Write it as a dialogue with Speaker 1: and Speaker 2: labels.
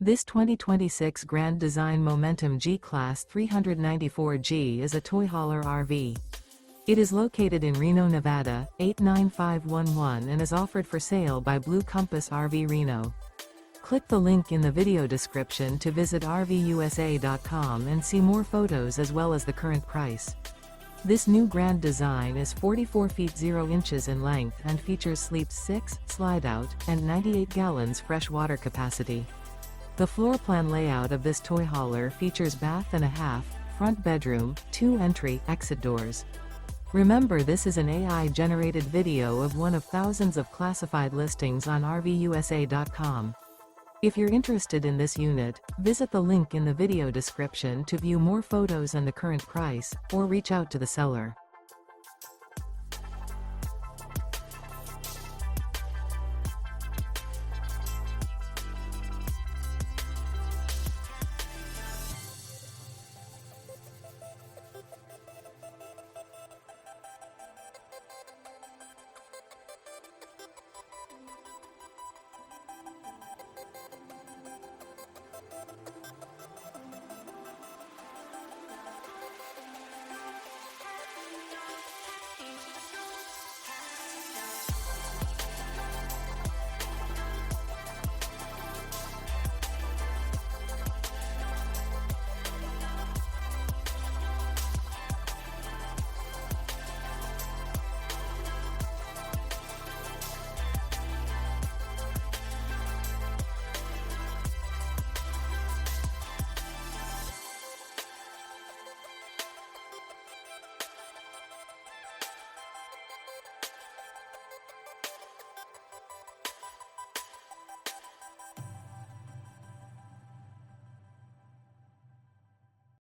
Speaker 1: This 2026 Grand Design Momentum G-Class 394G is a toy hauler RV. It is located in Reno, Nevada, 89511 and is offered for sale by Blue Compass RV Reno. Click the link in the video description to visit RVUSA.com and see more photos as well as the current price. This new grand design is 44 feet 0 inches in length and features Sleep 6, Slideout, and 98 gallons fresh water capacity. The floor plan layout of this toy hauler features bath and a half, front bedroom, 2 entry/exit doors. Remember, this is an AI-generated video of one of thousands of classified listings on RVUSA.com. If you're interested in this unit, visit the link in the video description to view more photos and the current price, or reach out to the seller.